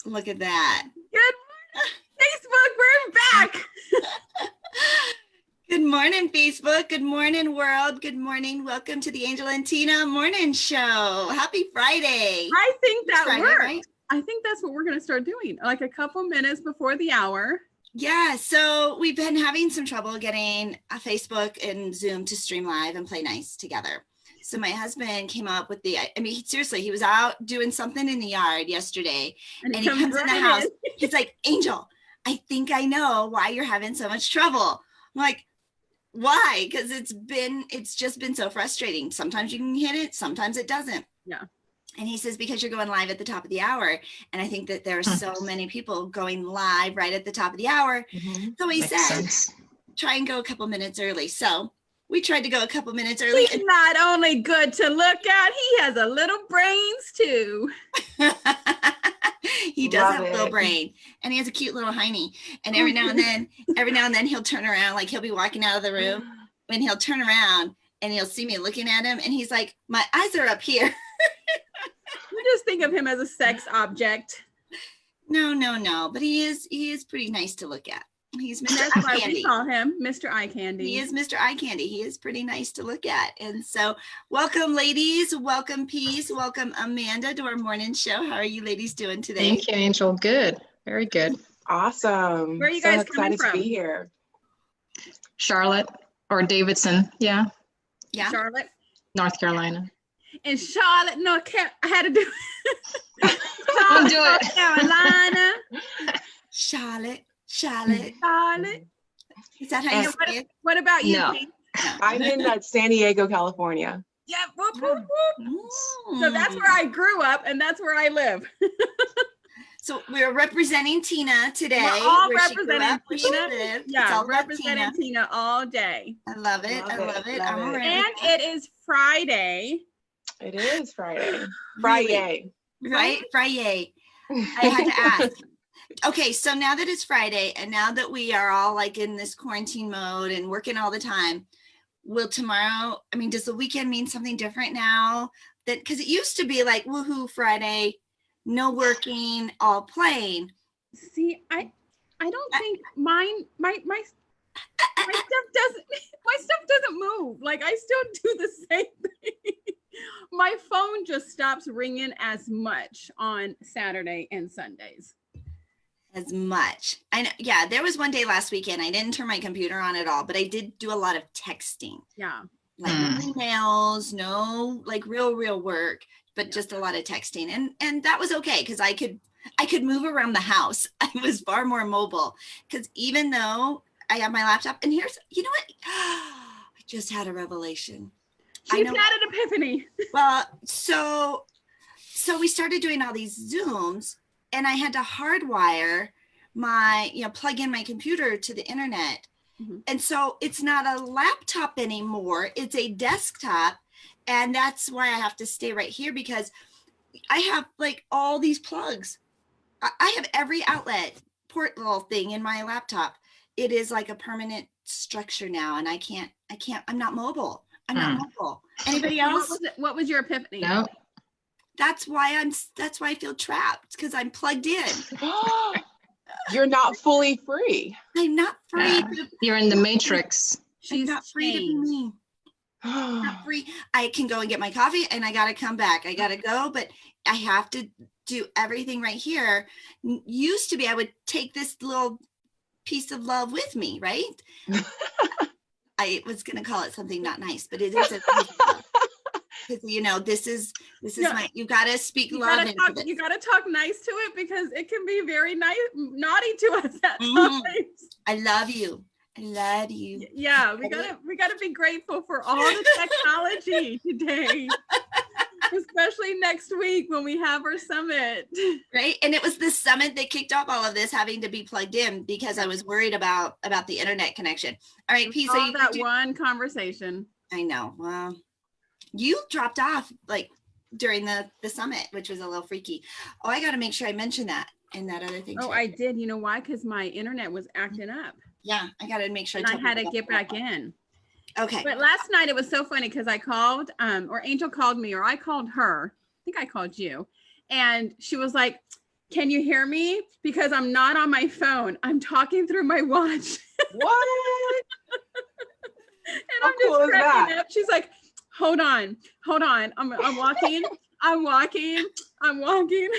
Look at that. Good morning, Facebook. We're back. Good morning, Facebook. Good morning, world. Good morning. Welcome to the Angel and Tina Morning Show. Happy Friday. I think that Friday, works. right? I think that's what we're going to start doing, like a couple minutes before the hour. Yeah, so we've been having some trouble getting a Facebook and Zoom to stream live and play nice together. So my husband came up with seriously, he was out doing something in the yard yesterday and he comes in the house. He's like, Angel, I think I know why you're having so much trouble. I'm like, why? Because it's just been so frustrating. Sometimes you can hit it, sometimes it doesn't. Yeah. And he says, because you're going live at the top of the hour. And I think that there are so many people going live right at the top of the hour. Mm-hmm. So he said, try and go a couple minutes early. So we tried to go a couple minutes early. He's not only good to look at, he has a little brains too. He does have a little brain, and he has a cute little hiney. And every now and then he'll turn around, like he'll be walking out of the room and he'll turn around and he'll see me looking at him. And he's like, my eyes are up here. You just think of him as a sex object. No. But he is pretty nice to look at. He's Mr. That's why we call him Mr. Eye Candy. He is Mr. Eye Candy. He is pretty nice to look at. And so welcome, ladies. Welcome, Peace. Welcome, Amanda, to our morning show. How are you ladies doing today? Thank you, Angel. Good. Very good. Awesome. Where are you guys coming from? To be here. Charlotte or Davidson. Yeah. Charlotte. North Carolina. In Charlotte, North Carolina. I had to do it. Don't do it. North Carolina. Charlotte. Is that how you say it? What about you? No. I'm in San Diego, California. Yeah. Whoop, whoop, whoop. So that's where I grew up and that's where I live. So we're representing Tina today. We're all representing Tina. Yeah, representing Tina all day. I love it. I love it. I'm ready. And it is Friday. It is Friday. Friday. Right? Friday. I had to ask. Okay, so now that it's Friday and now that we are all like in this quarantine mode and working all the time, will tomorrow, does the weekend mean something different now? That because it used to be like woohoo Friday, no working, all playing. See, I don't think my stuff doesn't move. Like I still do the same thing. My phone just stops ringing as much on Saturday and Sundays. As much. I know. Yeah, there was one day last weekend I didn't turn my computer on at all, but I did do a lot of texting. Yeah. Like emails, no like real work, but just a lot of texting. And that was okay because I could move around the house. I was far more mobile because even though I have my laptop and here's, you know what? I just had a revelation. She's had an epiphany. Well, so we started doing all these Zooms and I had to hardwire my, plug in my computer to the internet. Mm-hmm. And so it's not a laptop anymore. It's a desktop. And that's why I have to stay right here because I have like all these plugs. I have every outlet port little thing in my laptop. It is like a permanent structure now. And I'm not mobile. Anybody else? What was your epiphany? No. That's why I feel trapped because I'm plugged in. You're not fully free. I'm not free. You're in the matrix. She's not free to be me. Not free. I can go and get my coffee and I got to come back. I got to go, but I have to do everything right here. Used to be, I would take this little piece of love with me, right? I was going to call it something not nice, but it is a piece of love. Because this is you gotta speak love. You gotta talk nice to it because it can be very naughty to us at times. I love you. Yeah, we gotta be grateful for all the technology today. Especially next week when we have our summit. Right. And it was the summit that kicked off all of this having to be plugged in because I was worried about the internet connection. All right, P. So you that one conversation. I know. Well, you dropped off like during the summit, which was a little freaky. Oh, I got to make sure I mention that and that other thing. Oh, I did. You know why? Because my internet was acting up. Yeah, I got to make sure. And I had to get back in. Okay. But last night it was so funny because I called, or Angel called me, or I called her. I think I called you. And she was like, Can you hear me? Because I'm not on my phone. I'm talking through my watch. What? And How I'm just cool is cracking that? up. She's like, hold on. I'm walking. I'm walking.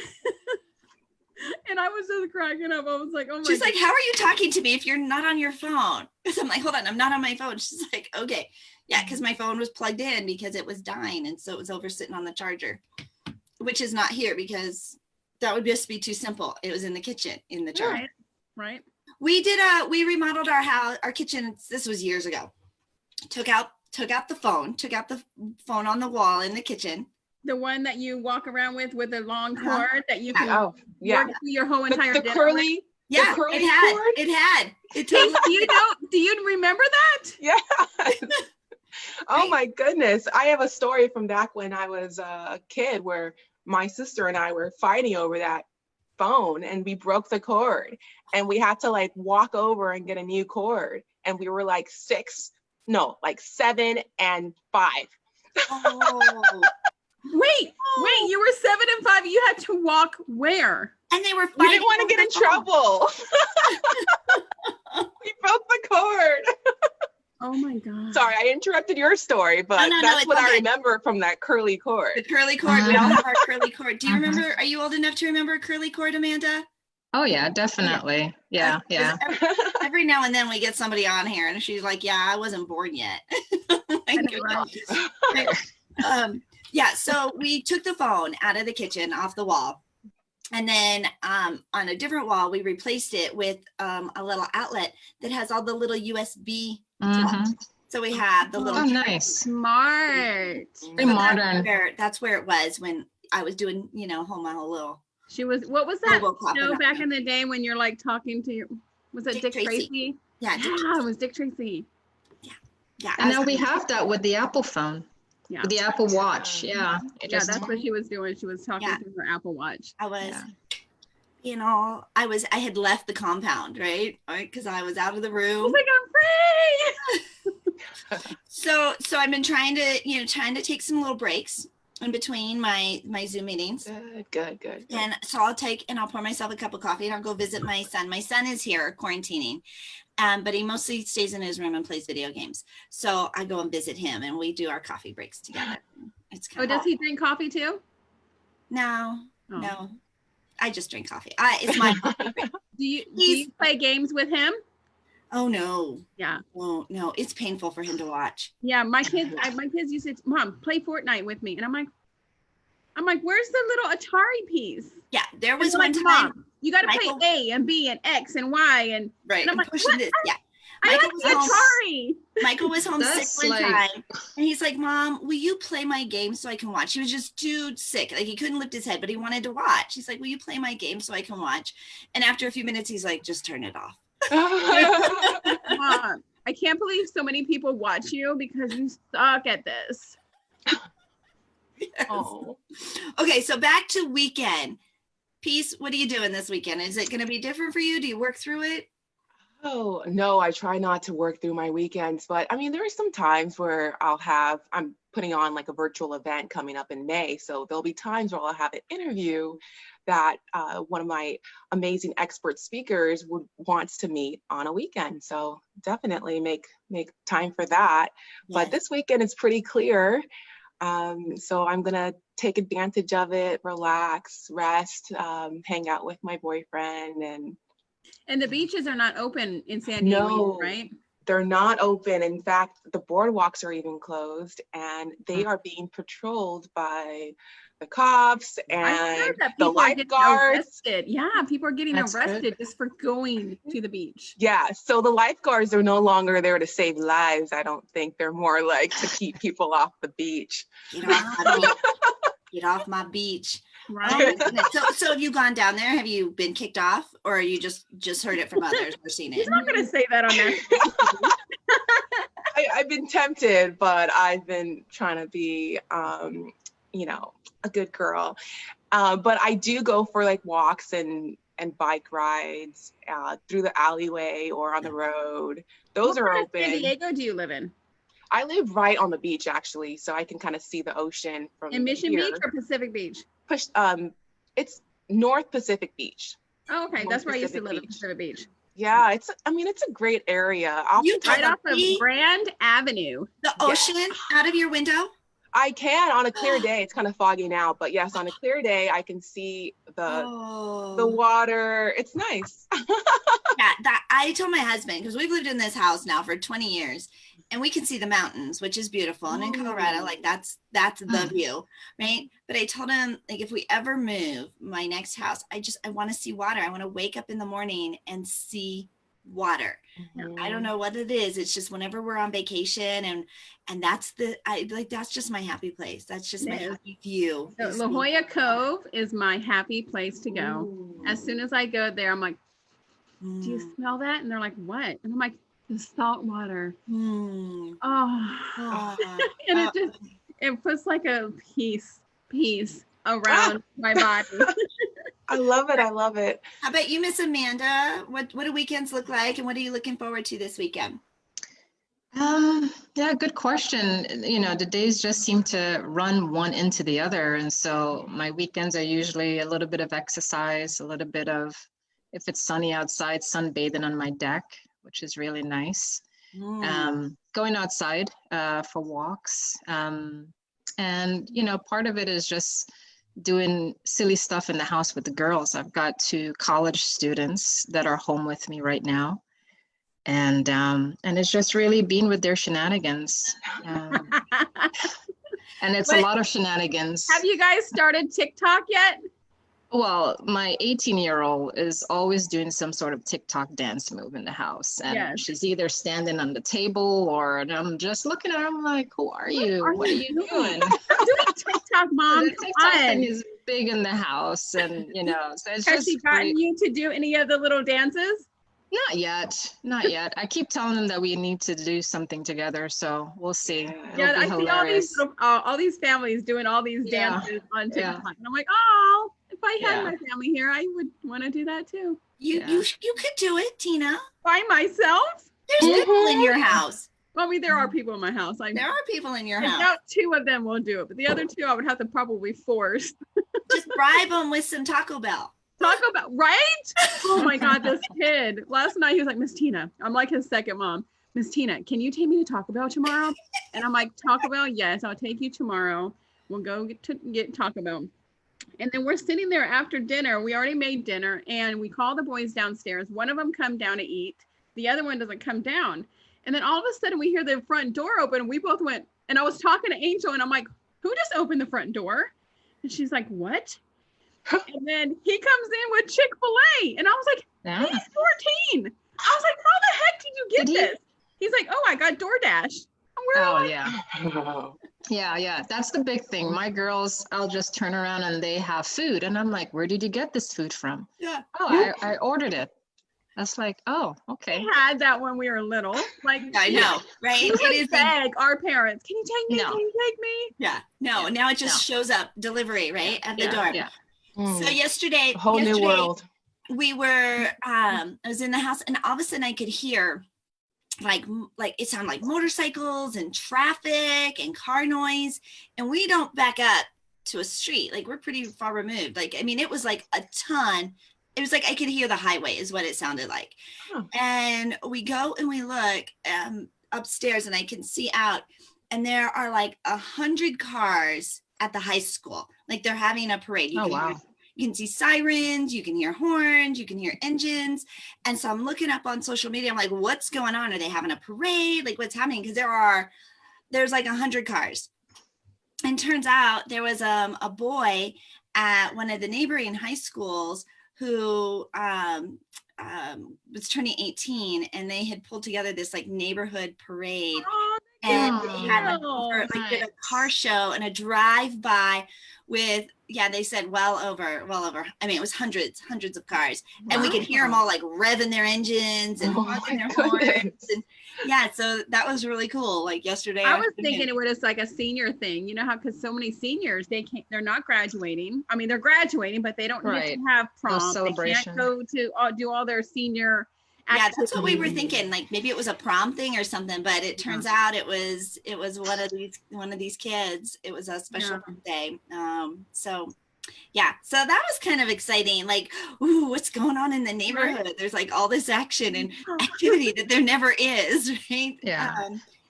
And I was just cracking up. I was like, oh my She's God. like, how are you talking to me if you're not on your phone? Because I'm like, hold on, I'm not on my phone. She's like, okay. Yeah, because my phone was plugged in because it was dying. And so it was over sitting on the charger, which is not here because that would just be too simple. It was in the kitchen in the charger. Right. We remodeled our house, our kitchen. This was years ago. Took out the phone on the wall in the kitchen. The one that you walk around with a long cord that you can Oh, yeah. work through your whole entire The dinner curly. Yeah, curly it had. cord? It had. It with. totally. Do you remember that? Yeah. Oh my goodness. I have a story from back when I was a kid where my sister and I were fighting over that phone and we broke the cord and we had to like walk over and get a new cord. And we were like 7 and 5. Oh. Wait, you were 7 and 5. You had to walk where? And they were fighting. We didn't want to over get in the phone. trouble. We broke the cord. Oh my God. Sorry, I interrupted your story, but No, that's it's what I okay. remember from that curly The cord. curly cord. We all have our curly cord. Do you remember? Are you old enough to remember a curly cord, Amanda? Oh yeah, definitely. Yeah. Every now and then we get somebody on here and she's like, yeah, I wasn't born yet. Yeah, so we took the phone out of the kitchen off the wall. And then on a different wall, we replaced it with a little outlet that has all the little USB plugs. So we have the little. Oh, nice. Smart. Very modern. That's where it was when I was doing, whole little. What was that RoboCop show and back in the day when you're like talking to was it Dick Tracy? Yeah, It was Dick Tracy. Yeah. And now we have that with the Apple phone. Yeah. With the Apple Watch. Yeah. That's what she was doing. She was talking through her Apple Watch. I was, I had left the compound, right? Because I was out of the room. I was like, I'm free. So I've been trying to take some little breaks in between my Zoom meetings. Good. And so I'll pour myself a cup of coffee and I'll go visit my son. My son is here quarantining, but he mostly stays in his room and plays video games. So I go and visit him and we do our coffee breaks together. It's kind does he drink coffee too? No. I just drink coffee. It's my coffee break. Do you play games with him? Oh no. Yeah. Oh no, it's painful for him to watch. Yeah, my kids used to, Mom, play Fortnite with me. And I'm like, where's the little Atari piece? Yeah, there was one time. Mom, you got to play A and B and X and Y and right. And I'm like, pushing this. Yeah. I like the Atari. Michael was home That's sick one like- time, and he's like, "Mom, will you play my game so I can watch?" He was just too sick, like he couldn't lift his head, but he wanted to watch. He's like, "Will you play my game so I can watch?" And after a few minutes, he's like, "Just turn it off." Mom, I can't believe so many people watch you because you suck at this. Yes. Oh. Okay, so back to weekend. Peace, what are you doing this weekend? Is it going to be different for you? Do you work through it? Oh, no, I try not to work through my weekends, but I mean, there are some times where I'm putting on like a virtual event coming up in May. So there'll be times where I'll have an interview that one of my amazing expert speakers wants to meet on a weekend. So definitely make time for that. Yes. But this weekend is pretty clear. So I'm going to take advantage of it, relax, rest, hang out with my boyfriend. And the beaches are not open in San Diego, No, right? They're not open. In fact, the boardwalks are even closed and they are being patrolled by the cops I and heard that the people are getting lifeguards. arrested. Yeah, people are getting That's arrested just for going to the beach. Yeah, so the lifeguards are no longer there to save lives. I don't think they're more like to keep people off the beach. Get off my beach. Get off my beach. Right. Oh my goodness. So have you gone down there? Have you been kicked off, or you just heard it from others or seen it? He's not going to say that on that. I've been tempted, but I've been trying to be, a good girl. But I do go for like walks and bike rides through the alleyway or on the road. Those What are part of open. San Diego do you live in? I live right on the beach actually, so I can kind of see the ocean from In Mission here. Beach or Pacific Beach? It's North Pacific Beach. Oh, okay. North That's where I used to Pacific live, at Beach. Pacific Beach. Yeah, it's a great area. You Right can off of see Grand Avenue. the ocean out of your window? I can on a clear day. It's kind of foggy now, but yes, on a clear day, I can see the water. It's nice. Yeah, that I told my husband, because we've lived in this house now for 20 years and we can see the mountains, which is beautiful. And in Colorado, like that's the view, right? But I told him, like, if we ever move my next house, I want to see water. I want to wake up in the morning and see water. I don't know what it is. It's just whenever we're on vacation and that's that's just my happy place. That's just my happy view. So La Jolla Cove is my happy place to go. As soon as I go there, I'm like, do you smell that? And they're like, what? And I'm like, the salt water. And it puts like a peace around my body. I love it. I love it. How about you, Miss Amanda? What do weekends look like, and what are you looking forward to this weekend? Yeah, good question. You know, the days just seem to run one into the other. And so my weekends are usually a little bit of exercise, a little bit of, if it's sunny outside, sunbathing on my deck, which is really nice. Going outside for walks. And, you know, part of it is just doing silly stuff in the house with the girls. I've got 2 college students that are home with me right now. And it's just really being with their shenanigans. And it's a lot of shenanigans. Have you guys started TikTok yet? Well, my 18-year-old is always doing some sort of TikTok dance move in the house. And she's either standing on the table or, and I'm just looking at her, I'm like, who are you? What are you doing? I'm doing TikTok, Mom. The TikTok thing is big in the house. And, you know, so it's Has she gotten you to do any of the little dances? Not yet. I keep telling them that we need to do something together, so we'll see. Yeah, I see all these families doing all these dances on TikTok, and I'm like, oh, if I had my family here, I would want to do that too. You could do it, Tina. By myself? There's people in your house. Well, I mean, there are people in my house. There are people in your house. I doubt 2 of them will do it, but the other 2 I would have to probably force. Just bribe them with some Taco Bell. Taco Bell, right? Oh my God, this kid. Last night he was like, Miss Tina, I'm like his second mom. Miss Tina, can you take me to Taco Bell tomorrow? And I'm like, Taco Bell, yes, I'll take you tomorrow. We'll go get Taco Bell. And then we're sitting there after dinner. We already made dinner and we call the boys downstairs. One of them come down to eat. The other one doesn't come down. And then all of a sudden we hear the front door open. And we both went, and I was talking to Angel and I'm like, who just opened the front door? And she's like, what? And then he comes in with Chick-fil-A. And I was like, he's 14. I was like, how the heck did you get this? He's like, oh, I got DoorDash. Yeah. That's the big thing. My girls, I'll just turn around and they have food. And I'm like, where did you get this food from? Yeah. Oh, I ordered it. That's like, oh, okay. We had that when we were little. Like, I know, right? It is beg our parents. Can you take me? No. Can you take me? Yeah. No, now it just shows up delivery, right? At the door. Yeah. So yesterday, a whole new world. We were, I was in the house and all of a sudden I could hear like it sounded like motorcycles and traffic and car noise. And we don't back up to a street. Like we're pretty far removed. Like, I mean, it was like a ton. It was like, I could hear the highway is what it sounded like. And we go and we look upstairs and I can see out and there are like 100 cars at the high school. Like they're having a parade. You can see sirens, you can hear horns, you can hear engines. And so I'm looking up on social media. I'm like, what's going on? Are they having a parade? Like what's happening? Because there's like 100 cars. And turns out there was a boy at one of the neighboring high schools who was turning 18 and they had pulled together this like neighborhood parade. And they had did a car show and a drive-by with, they said well over, I mean, it was hundreds of cars. And we could hear them all like revving their engines and honking their horns. And so that was really cool. Like yesterday. I was thinking it was like a senior thing, you know how, because so many seniors, they're not graduating. I mean, they're graduating, but they don't get to have prom. No celebration. They can't go to do all their senior activities. That's what we were thinking. Like maybe it was a prom thing or something, but it turns out it was one of these kids. It was a special birthday. So Yeah, so that was kind of exciting. Like, ooh, what's going on in the neighborhood? There's like all this action and activity that there never is, right? Yeah.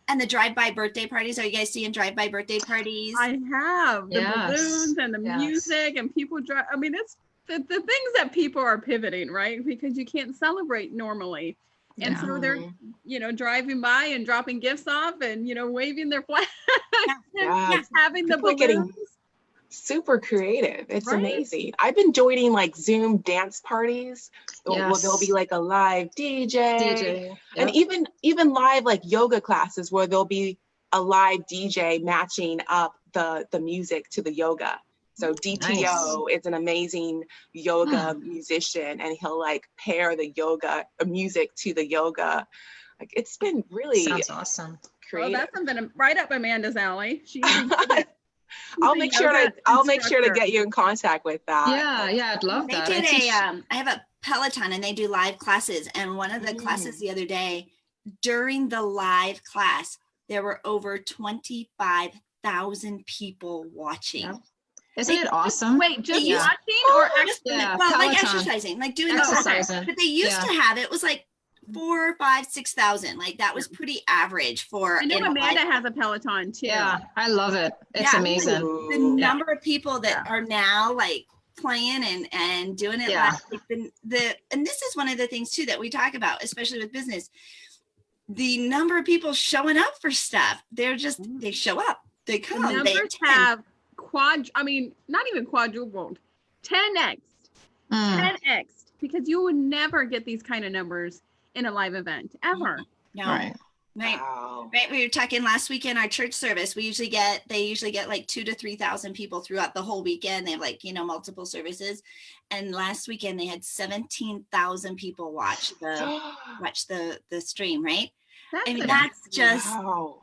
And the drive-by birthday parties. Are you guys seeing drive-by birthday parties? I have the Yes. balloons and the Yes. music and people drive. I mean, it's the things that people are pivoting, right? Because you can't celebrate normally. And Yeah. so they're, driving by and dropping gifts off and, waving their flag Yeah. and having the People are getting balloons. super creative. It's Right? amazing. I've been joining like Zoom dance parties. Well, there'll be Yes. like a live DJ. DJ. And Yep. even live like yoga classes where there'll be a live DJ matching up the music to the yoga. So DTO is an amazing yoga musician, and he'll like pair the yoga music to the yoga. Like, it's been really Sounds awesome. Well, creative. that's something right up Amanda's alley. I'll make sure to get you in contact with that. Yeah, I'd love They that. did I have a Peloton and they do live classes. And one of the classes the other day, during the live class, there were over 25,000 people watching. Yeah. Isn't it awesome? Wait, just Yeah. watching or Yeah, well, like Peloton. exercising, like doing Exercising. but they used to have it was like 4, 5, 6,000. Like that was pretty average for. I know Amanda has a Peloton too. Yeah, I love it. It's amazing. The number of people that are now like playing and doing it live, like and this is one of the things too that we talk about, especially with business. The number of people showing up for stuff, they show up. They come. The numbers have not even quadrupled, 10x, 10x, because you would never get these kind of numbers in a live event ever. No. Right. Wow. Right. We were talking last weekend, our church service, they usually get like 2,000 to 3,000 people throughout the whole weekend. They have like, multiple services. And last weekend they had 17,000 people watch the stream, right? That's just, so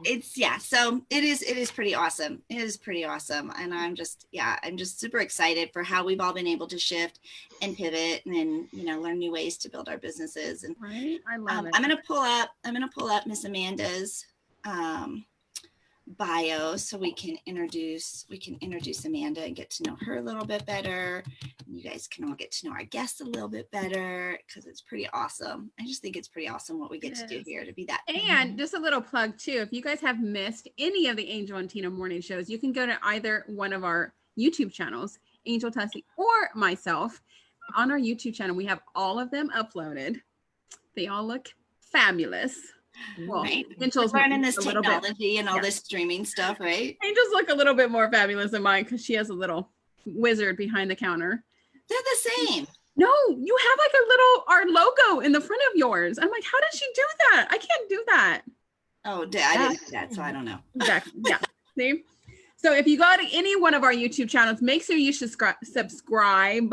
it is pretty awesome. It is pretty awesome. And I'm just super excited for how we've all been able to shift and pivot and learn new ways to build our businesses. And right. I love it. I'm going to pull up Miss Amanda's bio so we can introduce Amanda and get to know her a little bit better. And you guys can all get to know our guests a little bit better because it's pretty awesome. I just think it's pretty awesome what we get to do here, to be that. And just a little plug too, if you guys have missed any of the Angel and Tina morning shows, you can go to either one of our YouTube channels, Angel, Tuccy, or myself. On our YouTube channel, we have all of them uploaded. They all look fabulous. Well, right. Angel's learning this technology and all this streaming stuff, right? Angels look a little bit more fabulous than mine because she has a little wizard behind the counter. They're the same. No, you have like our logo in the front of yours. I'm like, how did she do that? I can't do that. Oh, I didn't do that, so I don't know. Exactly. Yeah. See? So if you go to any one of our YouTube channels, make sure you subscribe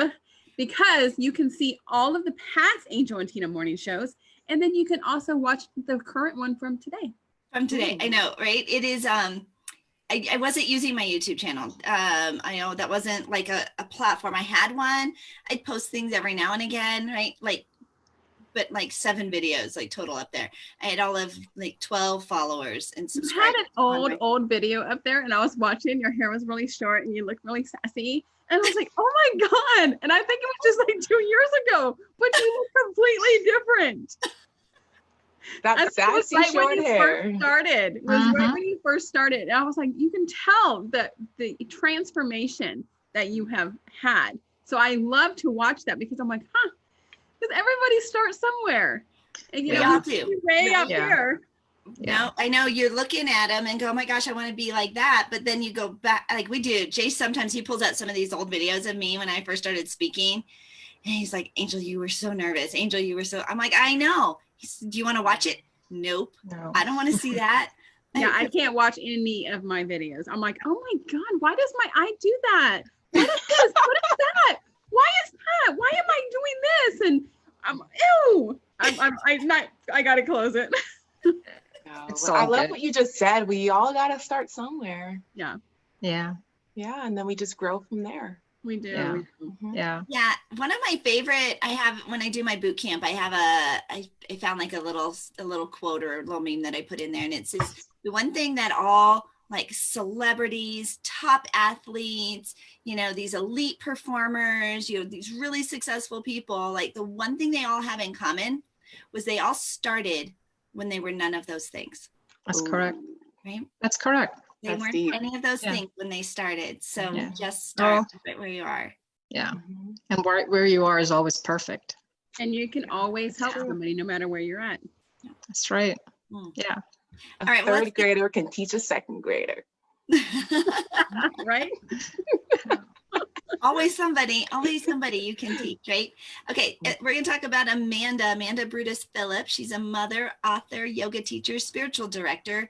because you can see all of the past Angel and Tina morning shows. And then you can also watch the current one from today. I know, right? It is, I wasn't using my YouTube channel. I know that wasn't like a platform. I had one. I'd post things every now and again, right? But 7 videos, like total up there. I had all of 12 followers and subscribers. You had an old video up there and I was watching, your hair was really short and you looked really sassy. And I was like, oh my God. And I think it was just 2 years ago, but you look completely different. That's sassy short hair. It was right when you first started. And I was like, you can tell that the transformation that you have had. So I love to watch that because I'm like, because everybody starts somewhere. And we all do. Way up here. No, I know you're looking at them and go, oh my gosh, I want to be like that. But then you go back, like we do. Jay, sometimes he pulls out some of these old videos of me when I first started speaking. And he's like, Angel, you were so nervous. Angel, you were so, I'm like, I know. He said, do you want to watch it? Nope. No. I don't want to see that. Yeah, I can't watch any of my videos. I'm like, oh my God, why does my eye do that? What is this? What is that? Why is that? Why am I doing this? And I'm, ew. I got to close it. No, I love what you just said. We all got to start somewhere. Yeah. Yeah. Yeah. And then we just grow from there. We do. Yeah. Mm-hmm. Yeah. Yeah. One of my favorite, I have, when I do my boot camp, I found like a little quote or a little meme that I put in there. And it says, the one thing that all like celebrities, top athletes, these elite performers, these really successful people. Like the one thing they all have in common was they all started when they were none of those things. That's correct. Right? That's correct. They That's weren't deep. any of those things when they started. So Yeah. just start right where you are. Yeah. And where you are is always perfect. And you can always help somebody no matter where you're at. That's right. Mm. Yeah. A All right, well, third grader can teach a second grader. Right? always somebody you can teach, right? Okay, we're going to talk about Amanda Brutus-Phillips. She's a mother, author, yoga teacher, spiritual director,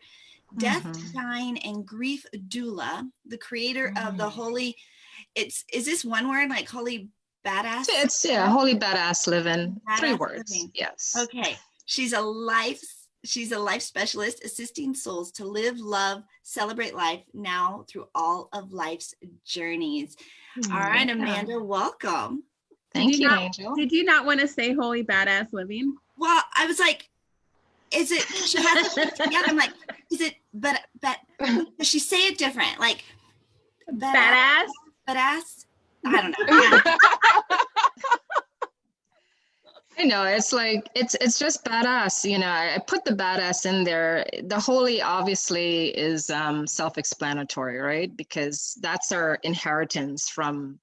death, dying, and grief doula, the creator of the holy, is this one word, like holy badass? It's holy badass living. Badass 3 words. living. Yes. Okay. She's a life specialist assisting souls to live, love, celebrate life now through all of life's journees. All right, Amanda, welcome. Thank you, Angel. Did you not want to say holy badass living? Well, I was like, is it, she has it together. I'm like, is it, but does she say it different? Like, Badass? Badass? I don't know. I know, it's like, it's just badass. I put the badass in there. The holy obviously is self-explanatory, right? Because that's our inheritance from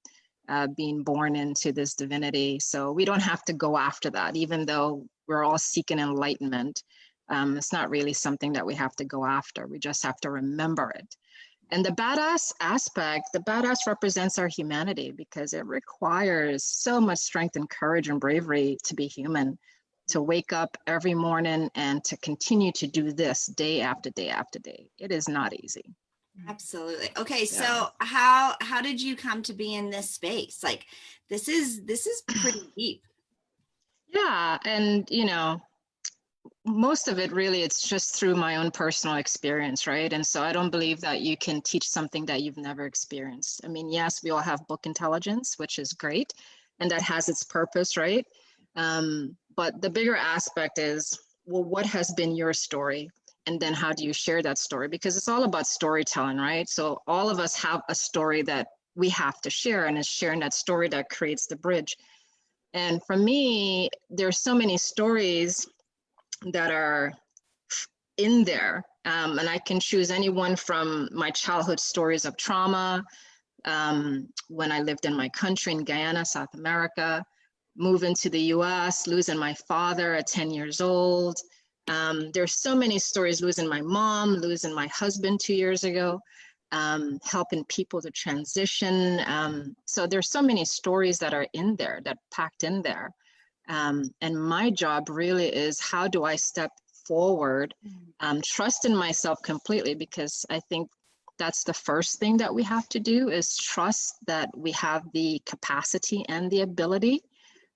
being born into this divinity. So we don't have to go after that, even though we're all seeking enlightenment. It's not really something that we have to go after. We just have to remember it. And the badass aspect, the badass represents our humanity because it requires so much strength and courage and bravery to be human, to wake up every morning and to continue to do this day after day after day. It is not easy. Absolutely. Okay, so how did you come to be in this space? Like, this is pretty deep. Yeah, and most of it really, it's just through my own personal experience, right? And so I don't believe that you can teach something that you've never experienced. I mean, yes, we all have book intelligence, which is great, and that has its purpose, right? But the bigger aspect is, well, what has been your story? And then how do you share that story? Because it's all about storytelling, right? So all of us have a story that we have to share, and it's sharing that story that creates the bridge. And for me, there's so many stories that are in there. And I can choose any one from my childhood stories of trauma, when I lived in my country in Guyana, South America, moving to the US, losing my father at 10 years old. There's so many stories, losing my mom, losing my husband 2 years ago, helping people to transition. So there's so many stories that are in there, that packed in there. And my job really is, how do I step forward, trust in myself completely, because I think that's the first thing that we have to do, is trust that we have the capacity and the ability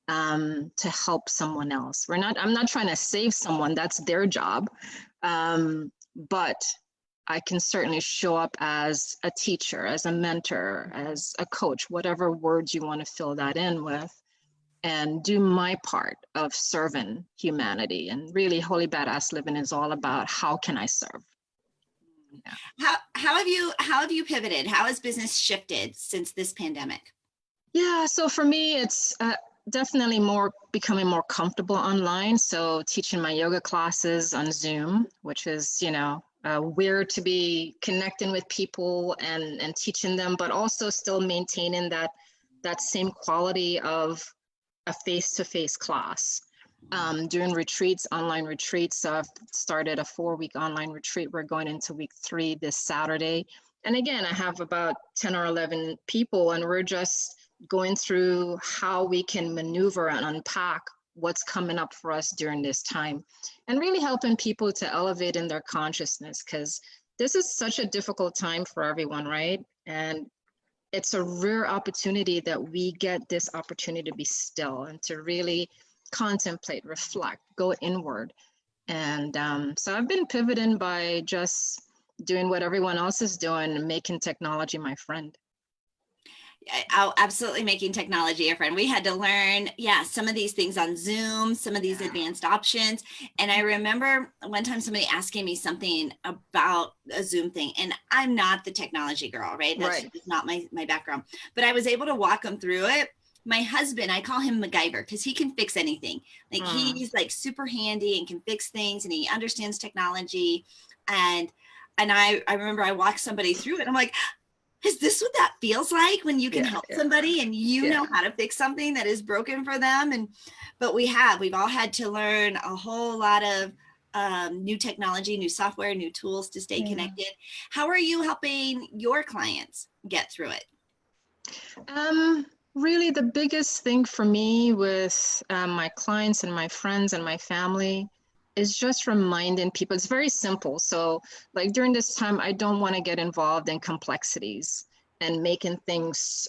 to help someone else. I'm not trying to save someone, that's their job. But I can certainly show up as a teacher, as a mentor, as a coach, whatever words you want to fill that in with, and do my part of serving humanity. And really, Holy Badass Living is all about, how can I serve? Yeah. How have you pivoted? How has business shifted since this pandemic? Yeah, so for me, it's definitely becoming more comfortable online. So teaching my yoga classes on Zoom, which is, weird to be connecting with people and teaching them, but also still maintaining that same quality of a face-to-face class. Doing retreats, online retreats. So I've started a 4-week online retreat. We're going into week 3 this Saturday. And again, I have about 10 or 11 people, and we're just going through how we can maneuver and unpack what's coming up for us during this time, and really helping people to elevate in their consciousness, because this is such a difficult time for everyone, right? And it's a rare opportunity that we get this opportunity to be still and to really contemplate, reflect, go inward. And so I've been pivoting by just doing what everyone else is doing, making technology my friend. Absolutely making technology a friend. We had to learn, some of these things on Zoom, some of these advanced options. And I remember one time somebody asking me something about a Zoom thing, and I'm not the technology girl, right? That's just not my background. But I was able to walk them through it. My husband, I call him MacGyver because he can fix anything. Like he's like super handy and can fix things, and he understands technology. And I remember I walked somebody through it. I'm like, is this what that feels like when you can help somebody and you know how to fix something that is broken for them? But we've all had to learn a whole lot of new technology, new software, new tools to stay connected. How are you helping your clients get through it? Really, the biggest thing for me with my clients and my friends and my family is just reminding people. It's very simple. So like during this time, I don't want to get involved in complexities and making things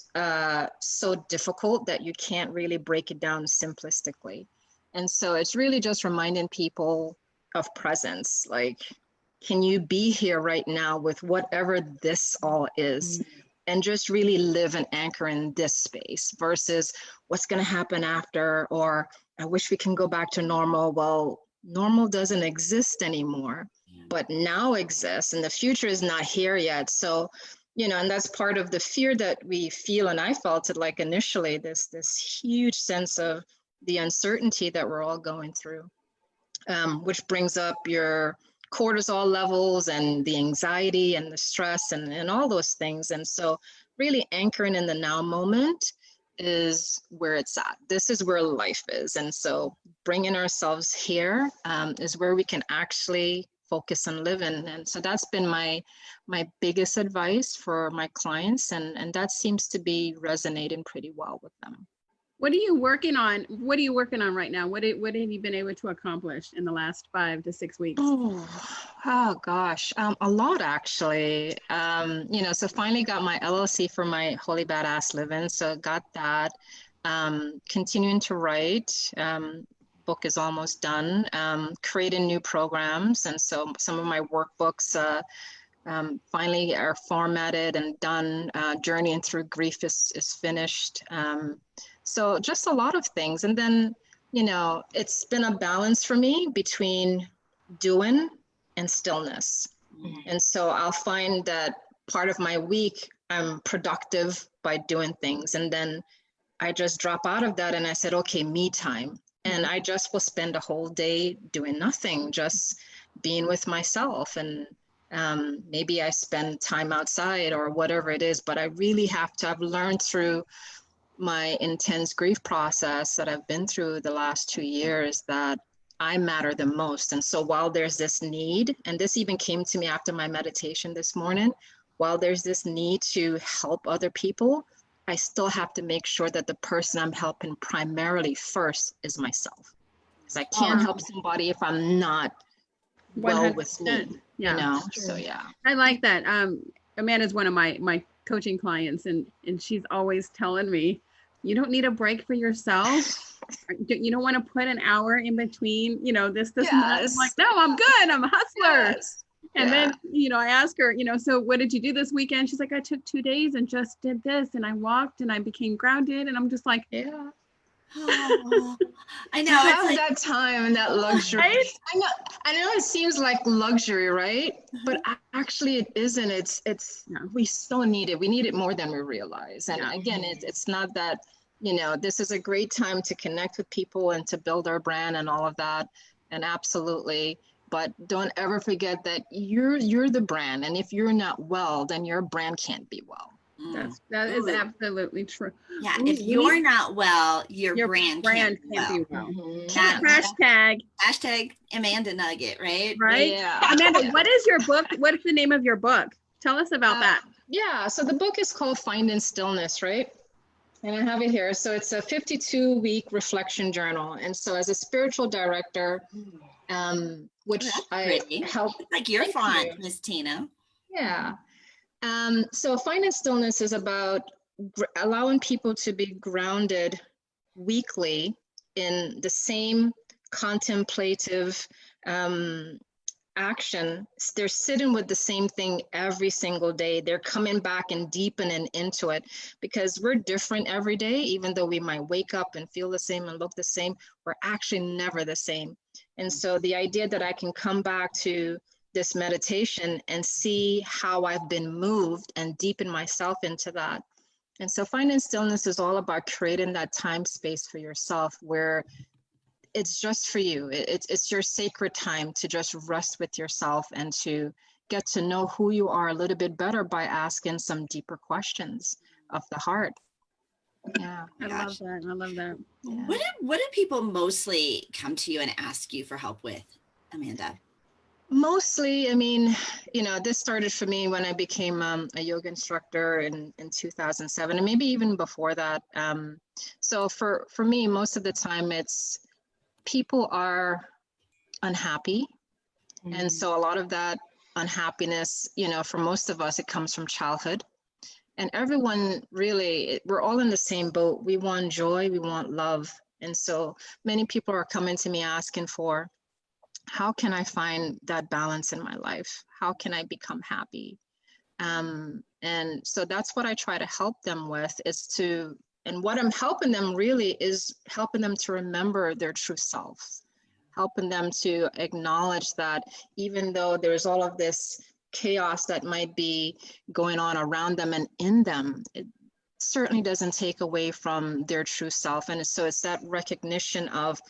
so difficult that you can't really break it down simplistically. And so it's really just reminding people of presence. Like, can you be here right now with whatever this all is? And just really live and anchor in this space versus what's going to happen after, or I wish we can go back to normal. Well, normal doesn't exist anymore, but now exists, and the future is not here yet. So, and that's part of the fear that we feel, and I felt it like initially, this huge sense of the uncertainty that we're all going through, which brings up your cortisol levels and the anxiety and the stress and all those things. And so really anchoring in the now moment is where it's at. This is where life is. And so bringing ourselves here is where we can actually focus on living. And so that's been my biggest advice for my clients. And that seems to be resonating pretty well with them. What are you working on? What are you working on right now? What have you been able to accomplish in the last 5 to 6 weeks? Oh gosh, a lot actually. So finally got my LLC for my Holy Badass Living. So got that. Continuing to write. Book is almost done. Creating new programs, and so some of my workbooks finally are formatted and done. Journeying Through Grief is finished. So just a lot of things. And then, it's been a balance for me between doing and stillness. And so I'll find that part of my week, I'm productive by doing things. And then I just drop out of that and I said, okay, me time. And I just will spend a whole day doing nothing, just being with myself. And maybe I spend time outside or whatever it is, but I really I've learned through my intense grief process that I've been through the last 2 years that I matter the most. And so while there's this need, and this even came to me after my meditation this morning, while there's this need to help other people, I still have to make sure that the person I'm helping primarily first is myself. Because I can't help somebody if I'm not well with me, So I like that. Amanda's one of my coaching clients, and she's always telling me, you don't need a break for yourself. You don't want to put an hour in between, this and that. I'm like, no, I'm good. I'm a hustler. And then, I ask her, so what did you do this weekend? She's like, I took 2 days and just did this, and I walked and I became grounded. And I'm just like, Oh, I know. To have that time and that luxury. Right? I know it seems like luxury, right? But actually it isn't. It's we so need it. We need it more than we realize. And again, it's not that, this is a great time to connect with people and to build our brand and all of that. And absolutely. But don't ever forget that you're the brand. And if you're not well, then your brand can't be well. That is absolutely true. Yeah, if you're not well, your brand can't be well. Hashtag Amanda Nugget, right? Right. Yeah. Amanda, what is your book? What's the name of your book? Tell us about that. Yeah, so the book is called Finding Stillness, right? And I have it here. So it's a 52-week reflection journal. And so as a spiritual director, which I help. It's like your font, Miss Tina. Yeah. So Finding Stillness is about allowing people to be grounded weekly in the same contemplative action, they're sitting with the same thing every single day. They're coming back and deepening into it, because we're different every day. Even though we might wake up and feel the same and look the same, we're actually never the same. And so the idea that I can come back to this meditation and see how I've been moved and deepen myself into that. And so finding stillness is all about creating that time space for yourself where it's just for you. It's your sacred time to just rest with yourself and to get to know who you are a little bit better by asking some deeper questions of the heart. Yeah. I love that. I love that. Yeah. What do people mostly come to you and ask you for help with, Amanda? Mostly, I mean, this started for me when I became a yoga instructor in 2007, and maybe even before that. So for me, most of the time it's people are unhappy. Mm-hmm. And so a lot of that unhappiness, for most of us, it comes from childhood. And everyone really, we're all in the same boat. We want joy, we want love. And so many people are coming to me asking for, how can I find that balance in my life? How can I become happy? And so that's what I try to help them with, and what I'm helping them really is helping them to remember their true selves, helping them to acknowledge that even though there's all of this chaos that might be going on around them and in them, it certainly doesn't take away from their true self. And so it's that recognition of,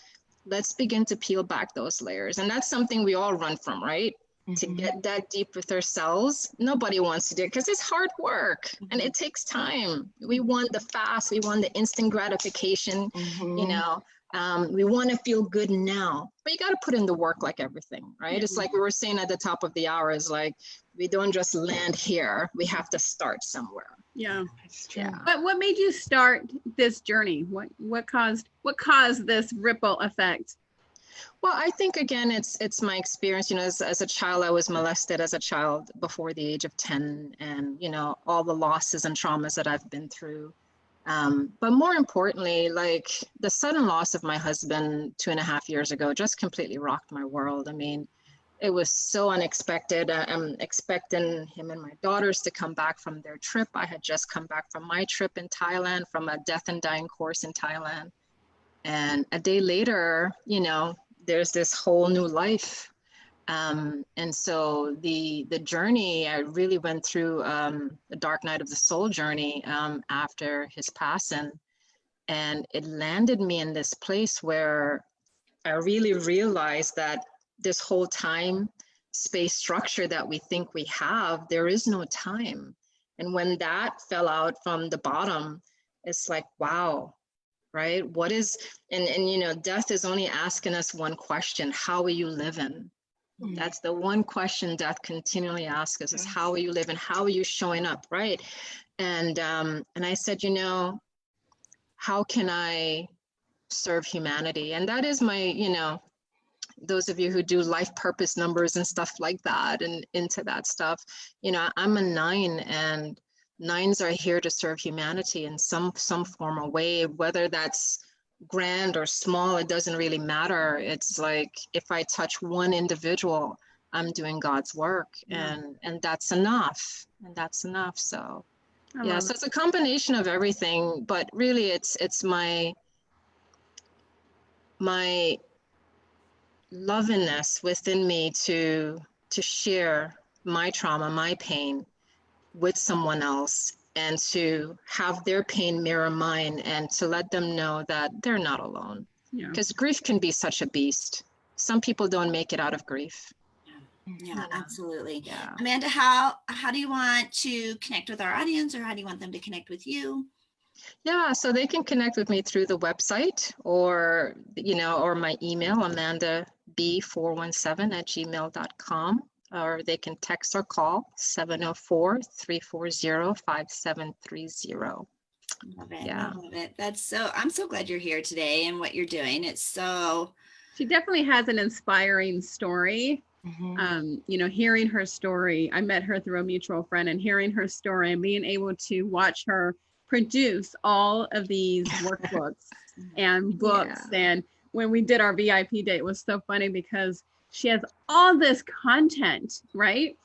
let's begin to peel back those layers. And that's something we all run from, right? Mm-hmm. To get that deep with ourselves. Nobody wants to do it because it's hard work, mm-hmm. and it takes time. We want the fast, we want the instant gratification, mm-hmm. We want to feel good now, but you got to put in the work like everything, right? Mm-hmm. It's like we were saying at the top of the hour, is like, we don't just land here. We have to start somewhere. Yeah, that's true. Yeah. But what made you start this journey? What caused this ripple effect? Well, I think, again, it's my experience. As a child, I was molested as a child before the age of 10, and all the losses and traumas that I've been through. But more importantly, like the sudden loss of my husband 2.5 years ago just completely rocked my world. I mean, it was so unexpected. I'm expecting him and my daughters to come back from their trip. I had just come back from my trip in Thailand, from a death and dying course in Thailand. And a day later, there's this whole new life. And so the journey, I really went through the dark night of the soul journey after his passing. And it landed me in this place where I really realized that this whole time space structure that we think we have, there is no time. And when that fell out from the bottom, it's like, wow, right? What is, and death is only asking us one question: how are you living? Mm-hmm. That's the one question death continually asks us, is how are you living? How are you showing up, right? And I said, how can I serve humanity? And that is my, those of you who do life purpose numbers and stuff like that and into that stuff, I'm a 9, and 9s are here to serve humanity in some form or way, whether that's grand or small, it doesn't really matter. It's like, if I touch one individual, I'm doing God's work, and that's enough. And that's enough. So yeah, so it's a combination of everything, but really it's my lovingness within me to share my trauma, my pain with someone else, and to have their pain mirror mine, and to let them know that they're not alone. Because grief can be such a beast. Some people don't make it out of grief. Yeah, absolutely. Yeah. Amanda, how do you want to connect with our audience, or how do you want them to connect with you? Yeah, so they can connect with me through the website, or or my email, amandab417@gmail.com, or they can text or call 704-340-5730. Love it. Yeah. I love it. I'm so glad you're here today and what you're doing. She definitely has an inspiring story. Mm-hmm. Hearing her story, I met her through a mutual friend, and hearing her story and being able to watch her produce all of these workbooks and books. And when we did our VIP day, it was so funny because she has all this content, right?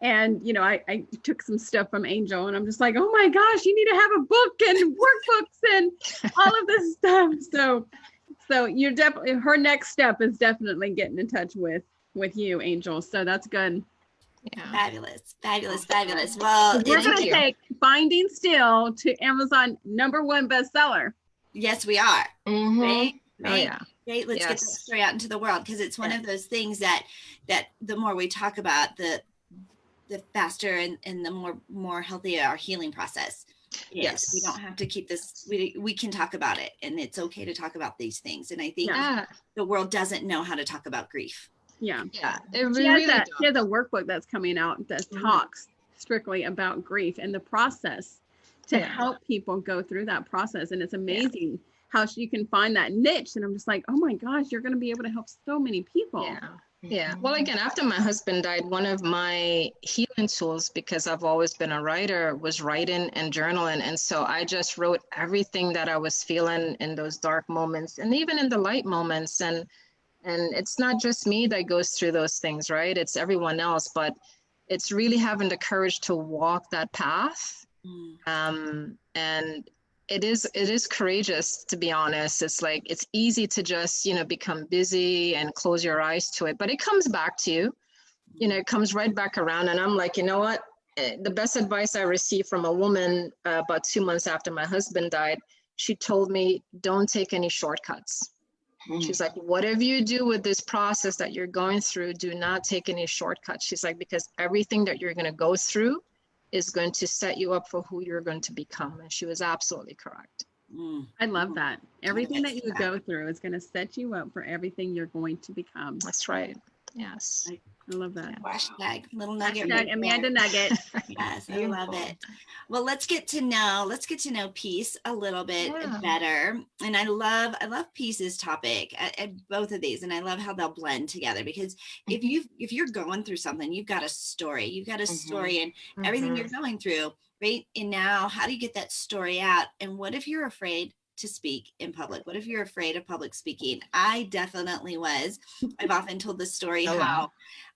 And, you know, I took some stuff from Angel and I'm just like, oh my gosh, you need to have a book and workbooks and all of this stuff. So you're definitely, her next step is definitely getting in touch with you, Angel. So that's good. Yeah. Fabulous, fabulous, fabulous. Well, We're going to take Finding Still to Amazon #1 bestseller. yes, we are. Mhm. Right? Oh yeah. Right. Let's get that story out into the world, because it's one of those things that the more we talk about, the faster and the more healthy our healing process is. Yes. We don't have to keep this. We can talk about it, and it's okay to talk about these things. And I think the world doesn't know how to talk about grief. Yeah. Yeah. She has a workbook that's coming out that talks strictly about grief and the process to help people go through that process. And it's amazing how you can find that niche. And I'm just like, oh my gosh, you're going to be able to help so many people. Yeah. Yeah. Well, again, after my husband died, one of my healing tools, because I've always been a writer, was writing and journaling. And so I just wrote everything that I was feeling in those dark moments and even in the light moments. And it's not just me that goes through those things, right? It's everyone else, but it's really having the courage to walk that path. And it is courageous, to be honest. It's like, it's easy to just, you know, become busy and close your eyes to it, but it comes back to you, you know, it comes right back around. And I'm like, you know what? The best advice I received from a woman about 2 months after my husband died, she told me, don't take any shortcuts. She's like, whatever you do with this process that you're going through, do not take any shortcuts. She's like, because everything that you're going to go through is going to set you up for who you're going to become. And she was absolutely correct. I love that. Everything that you go through is going to set you up for everything you're going to become. That's right. Yes. I love that. Hashtag little nugget. Hashtag Amanda Nugget. Yes, I love it. Well, let's get to know peace a little bit better. And I love peace's topic at both of these, and I love how they'll blend together, because if you're going through something, you've got a story, and everything you're going through, right? And now, how do you get that story out? And what if you're afraid to speak in public? What if you're afraid of public speaking? I definitely was. I've often told the story how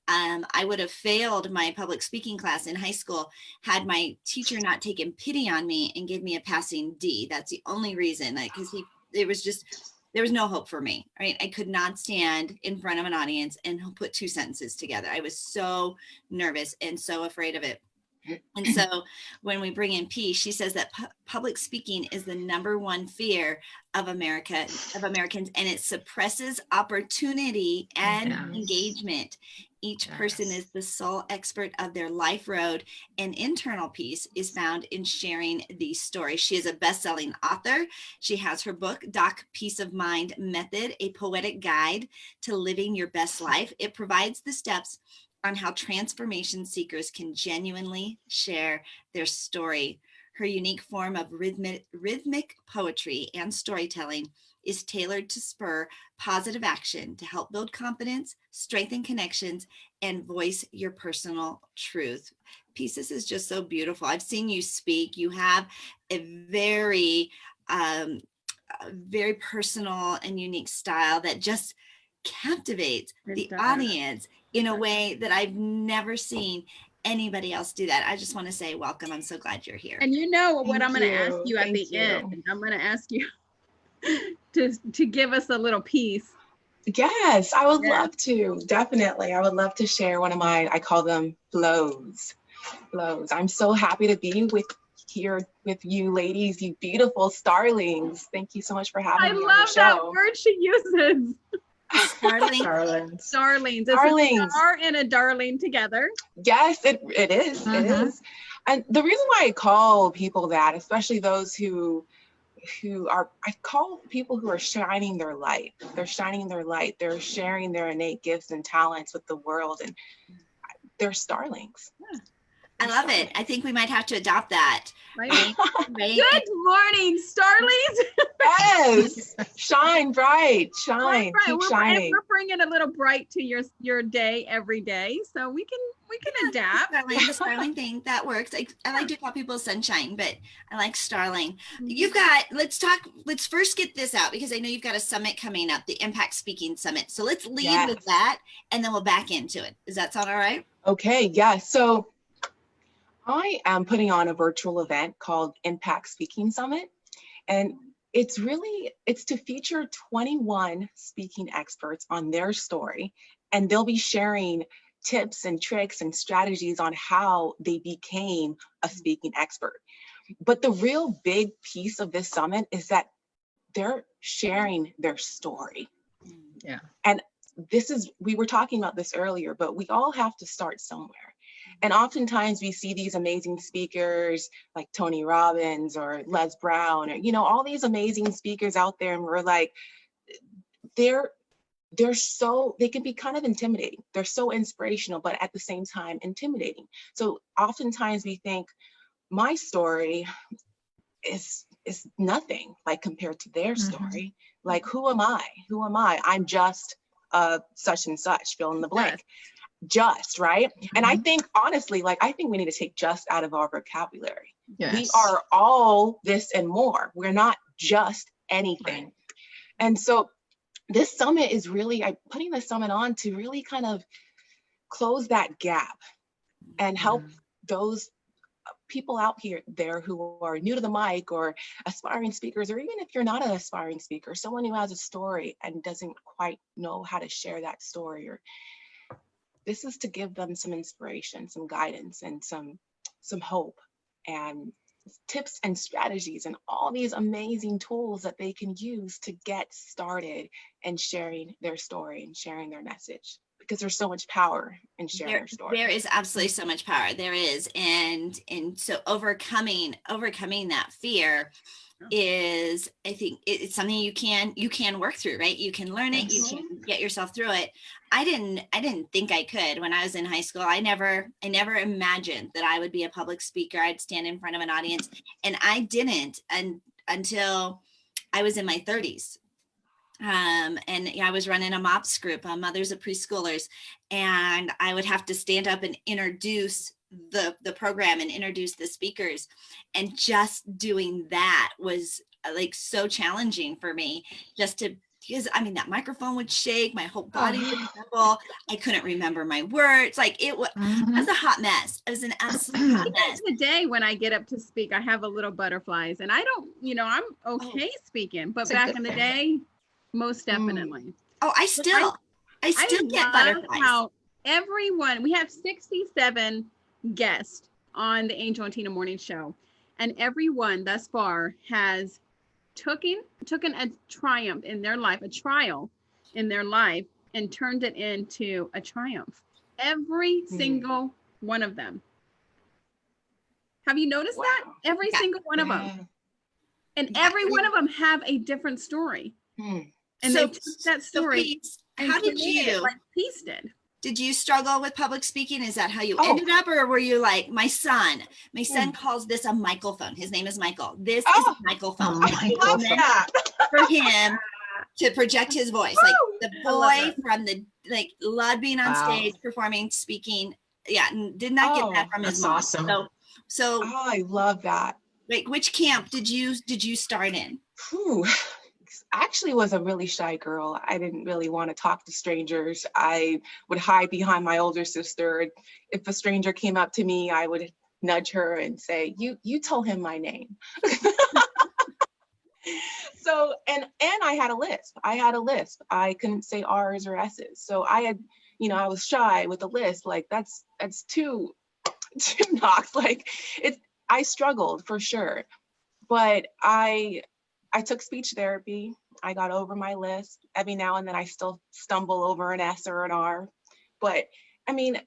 I would have failed my public speaking class in high school had my teacher not taken pity on me and give me a passing D. That's the only reason, because there was no hope for me, right? I could not stand in front of an audience and put 2 sentences together. I was so nervous and so afraid of it. And so when we bring in peace, she says that public speaking is the #1 fear of Americans, and it suppresses opportunity and engagement. Each person is the sole expert of their life road, and internal peace is found in sharing these stories. She is a best-selling author. She has her book, Doc Peace of Mind Method, a poetic guide to living your best life. It provides the steps on how transformation seekers can genuinely share their story. Her unique form of rhythmic poetry and storytelling is tailored to spur positive action to help build confidence, strengthen connections, and voice your personal truth. Peace, this is just so beautiful. I've seen you speak. You have a very personal and unique style that just captivates the audience in a way that I've never seen anybody else do that. I just want to say welcome. I'm so glad you're here. And you know what I'm going to ask you at the end? I'm going to ask you to give us a little piece. Yes, I would love to. Definitely. I would love to share one of mine. I call them flows. I'm so happy to be here with you ladies, you beautiful starlings. Thank you so much for having me on the show. I love that word she uses. Darlings. Darlings. It's a star and a darling together. Yes, it is. It is. And the reason why I call people that, especially those who I call people who are shining their light. They're shining their light. They're sharing their innate gifts and talents with the world, and they're starlings. Yeah. I love it. I think we might have to adopt that. Right? Good morning, starlings. Yes. Shine bright. Shine. Keep shining. We're bringing a little bright to your day every day. So we can We can adapt. The Starling thing, that works. I like to call people sunshine, but I like Starling. Mm-hmm. Let's first get this out because I know you've got a summit coming up, the Impact Speaking Summit. So let's lead Yes. with that and then we'll back into it. Does that sound all right? Okay, yeah. So I am putting on a virtual event called Impact Speaking Summit. And it's to feature 21 speaking experts on their story. And they'll be sharing tips and tricks and strategies on how they became a speaking expert. But the real big piece of this summit is that they're sharing their story. Yeah. And we were talking about this earlier, but we all have to start somewhere. And oftentimes we see these amazing speakers like Tony Robbins or Les Brown, or, all these amazing speakers out there. And we're like, they can be kind of intimidating. They're so inspirational, but at the same time intimidating. So oftentimes we think my story is nothing like compared to their story. Like, who am I? I'm just such and such, fill in the blank. Yes. Just, right? And I think, honestly, I think we need to take just out of our vocabulary. Yes. We are all this and more. We're not just anything. Right. And so this summit is really, I'm putting the summit on to really kind of close that gap and help those people out there who are new to the mic or aspiring speakers, or even if you're not an aspiring speaker, someone who has a story and doesn't quite know how to share that story, or this is to give them some inspiration, some guidance, and some hope, and tips and strategies and all these amazing tools that they can use to get started and sharing their story and sharing their message, because there's so much power in sharing their story. There is absolutely so much power. There is. And so overcoming that fear is, I think it's something you can work through, right? You can learn it, you can get yourself through it. I didn't think I could when I was in high school. I never imagined that I would be a public speaker. I'd stand in front of an audience, and I didn't until I was in my 30s. And I was running a MOPS group, mothers of preschoolers, and I would have to stand up and introduce the program and introduce the speakers, and just doing that was like so challenging for me, because that microphone would shake, my whole body would tremble, I couldn't remember my words, it was a hot mess. It was an absolute hot mess. Today when I get up to speak, I have a little butterflies, and I don't, I'm okay speaking, but back in the day, most definitely. Oh, I still get butterflies. How everyone, we have 67 guests on the Angel and Tina Morning Show, and everyone thus far has taken a triumph in their life, a trial in their life, and turned it into a triumph. Every single one of them. Have you noticed that? Every single one of them. And every one of them have a different story. And so, they took that story. So how did you? Like Peace did. Did you struggle with public speaking? Is that how you ended up, or were you like, my son calls this a microphone. His name is Michael. This is a microphone. I love that. For him to project his voice, like the boy from the loved being on stage, performing, speaking. Yeah, did not get that from his mom. Awesome. So I love that. Like, which camp did you start in? I actually was a really shy girl. I didn't really want to talk to strangers. I would hide behind my older sister. If a stranger came up to me, I would nudge her and say, you told him my name. So, and I had a lisp. I couldn't say R's or S's. So I had, I was shy with a lisp. Like that's two knocks. I struggled for sure, but I took speech therapy. I got over my lisp. Every now and then I still stumble over an S or an R. But I think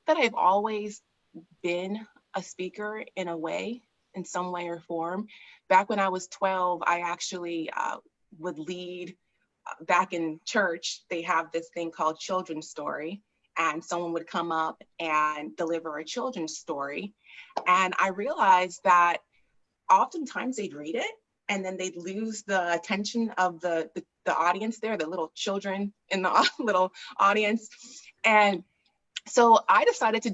that I've always been a speaker in a way, in some way or form. Back when I was 12, I actually would lead back in church. They have this thing called Children's Story, and someone would come up and deliver a children's story. And I realized that oftentimes they'd read it and then they'd lose the attention of the audience there, the little children in the little audience. And so I decided to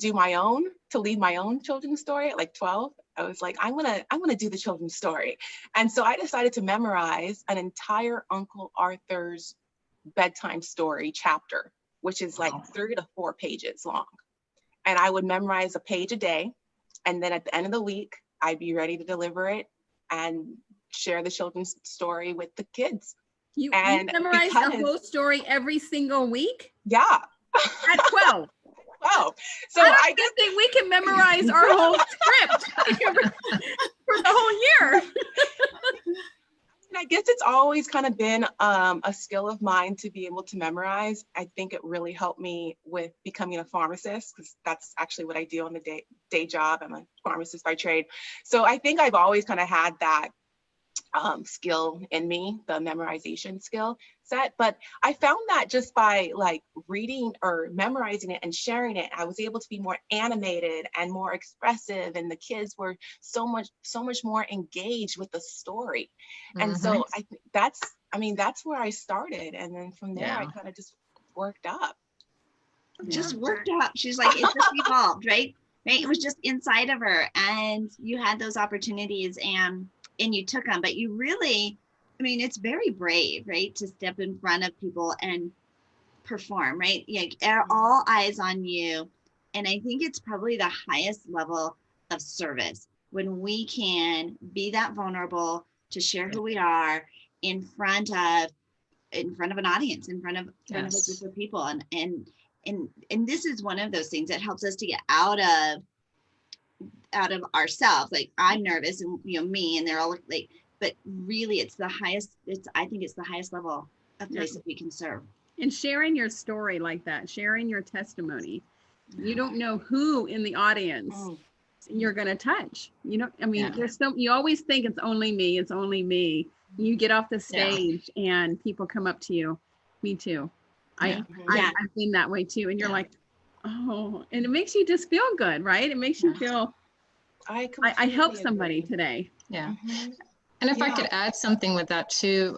lead my own children's story at like 12. I was like, I'm gonna do the children's story. And so I decided to memorize an entire Uncle Arthur's bedtime story chapter, which is like 3 to 4 pages long. And I would memorize a page a day. And then at the end of the week, I'd be ready to deliver it and share the children's story with the kids. You memorize the whole story every single week? Yeah. At 12. Wow. So I guess that we can memorize our whole script for the whole year. I guess it's always kind of been a skill of mine to be able to memorize. I think it really helped me with becoming a pharmacist, because that's actually what I do on the day job. I'm a pharmacist by trade. So I think I've always kind of had that skill in me, the memorization skill set. But I found that just by like reading or memorizing it and sharing it, I was able to be more animated and more expressive, and the kids were so much more engaged with the story. And so I think that's where I started, and then from there I kind of just worked up. Worked up. She's like, it just evolved, right? It was just inside of her, and you had those opportunities and you took them. But you really, it's very brave, right, to step in front of people and perform, right? Like, all eyes on you. And I think it's probably the highest level of service when we can be that vulnerable to share who we are in front of an audience, in front of a group of people. And this is one of those things that helps us to get out of ourselves. Like, I'm nervous, and me, and they're all like, but really I think it's the highest level of place that we can serve. And sharing your story like that, sharing your testimony, you don't know who in the audience you're going to touch. There's you always think it's only me. You get off the stage and people come up to you. Me too. I've been that way too. And you're like, oh, and it makes you just feel good, right? It makes you feel, I helped somebody today. Yeah. And if I could add something with that too,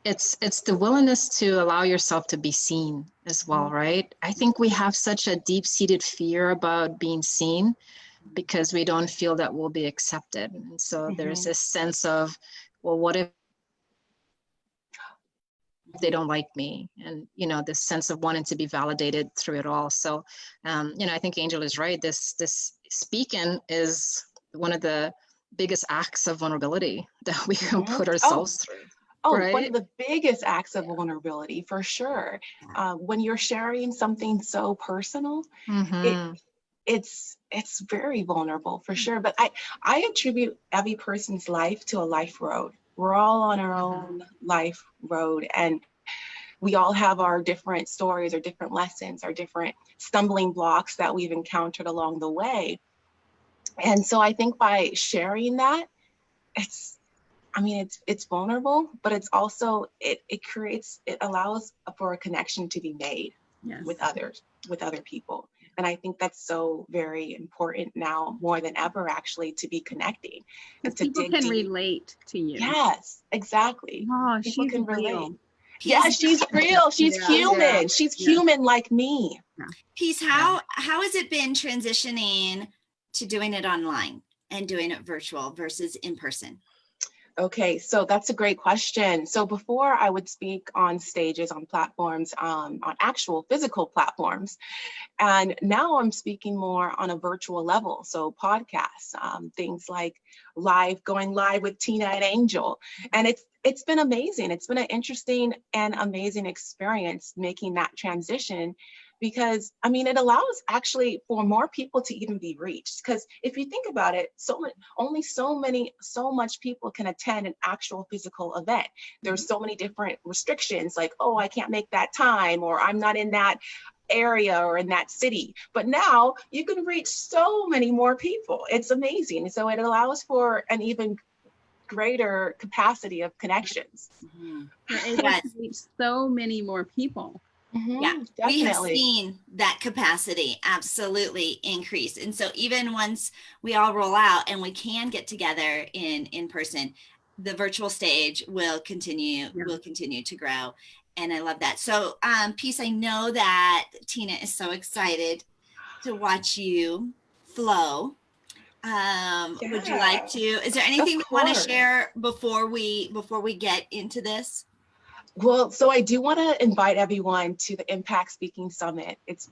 it's the willingness to allow yourself to be seen as well, right? I think we have such a deep-seated fear about being seen because we don't feel that we'll be accepted. And so there's this sense of, well, what if they don't like me? And, this sense of wanting to be validated through it all. So, I think Angel is right. This speaking is one of the biggest acts of vulnerability that we can put ourselves through. Right? One of the biggest acts of vulnerability, for sure. When you're sharing something so personal, it's very vulnerable, for sure. But I attribute every person's life to a life road. We're all on our own life road, and we all have our different stories, or different lessons, or different stumbling blocks that we've encountered along the way. And so I think by sharing that, it's vulnerable, but it's also, it allows for a connection to be made with other people. And I think that's so very important now, more than ever, actually, to be connecting. And to people can relate to you. Yes, exactly. Oh, people she's can real. relate. Yeah, she's real. She's human. Yeah. She's human like me. Peace, how has it been transitioning to doing it online and doing it virtual versus in person? Okay, so that's a great question. So before, I would speak on stages, on platforms, on actual physical platforms. And now I'm speaking more on a virtual level. So podcasts, things like going live with Tina and Angel. And it's been amazing. It's been an interesting and amazing experience making that transition, because it allows actually for more people to even be reached. Because if you think about it, so much people can attend an actual physical event. There's so many different restrictions, like, oh, I can't make that time, or I'm not in that area or in that city. But now you can reach so many more people. It's amazing. So it allows for an even greater capacity of connections. It has reached so many more people. Yeah, definitely. We have seen that capacity absolutely increase. And so even once we all roll out and we can get together in person, the virtual stage will continue to grow. And I love that. So, Peace, I know that Tina is so excited to watch you flow. Would you like to, is there anything we want to share before we get into this? Well, so I do want to invite everyone to the Impact Speaking Summit. It's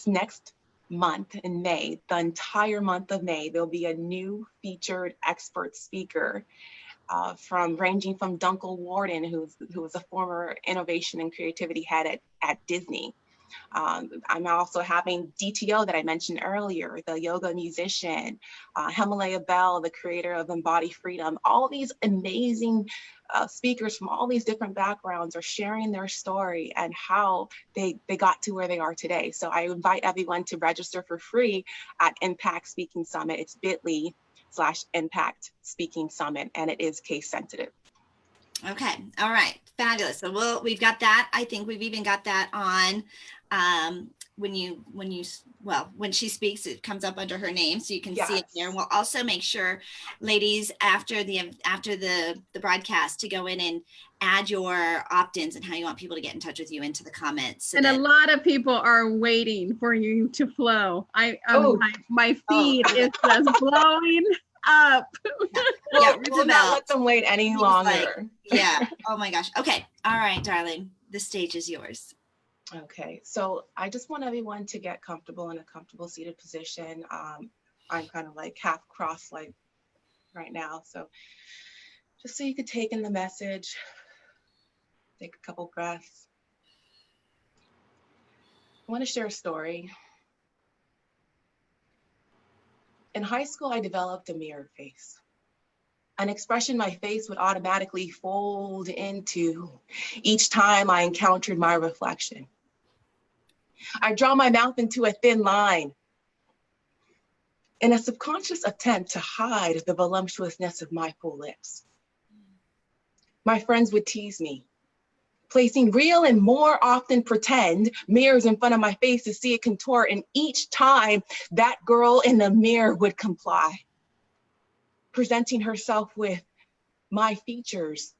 next month in May, the entire month of May. There'll be a new featured expert speaker ranging from Dunkel Warden, who was a former innovation and creativity head at Disney. I'm also having DTO that I mentioned earlier, the yoga musician, Himalaya Bell, the creator of Embody Freedom. All these amazing speakers from all these different backgrounds are sharing their story and how they got to where they are today. So I invite everyone to register for free at Impact Speaking Summit. It's bit.ly/Impact Speaking Summit, and it is case sensitive. Okay. All right. Fabulous. So we've got that. I think we've even got that on when she speaks, it comes up under her name, so you can see it there. And we'll also make sure, ladies, after the broadcast, to go in and add your opt-ins and how you want people to get in touch with you into the comments. So and a lot of people are waiting for you to flow. My feed is just blowing up. We'll not let them wait any longer. Oh my gosh. Okay. All right, darling. The stage is yours. Okay. So I just want everyone to get comfortable in a comfortable seated position. I'm kind of like half cross-legged right now. So just so you could take in the message, take a couple breaths. I want to share a story. In high school, I developed a mirror face, an expression my face would automatically fold into each time I encountered my reflection. I draw my mouth into a thin line in a subconscious attempt to hide the voluptuousness of my full lips. My friends would tease me, placing real and more often pretend mirrors in front of my face to see it contort, and each time that girl in the mirror would comply, presenting herself with my features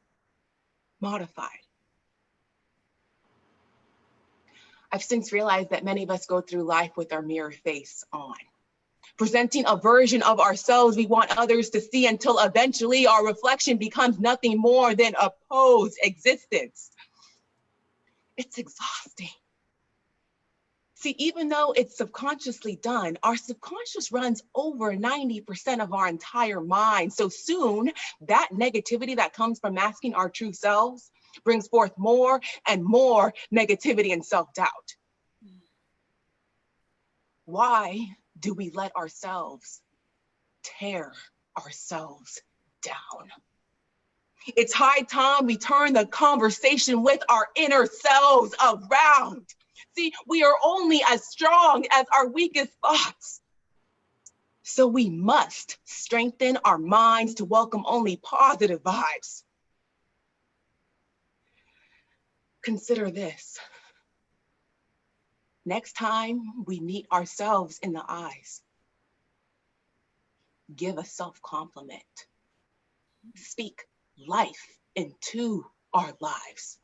modified. I've since realized that many of us go through life with our mirror face on, presenting a version of ourselves we want others to see, until eventually our reflection becomes nothing more than a posed existence. It's exhausting. See, even though it's subconsciously done, our subconscious runs over 90% of our entire mind. So soon, that negativity that comes from masking our true selves brings forth more and more negativity and self-doubt. Why do we let ourselves tear ourselves down? It's high time we turn the conversation with our inner selves around. See, we are only as strong as our weakest thoughts. So we must strengthen our minds to welcome only positive vibes. Consider this. Next time we meet ourselves in the eyes, give a self-compliment. Speak life into our lives.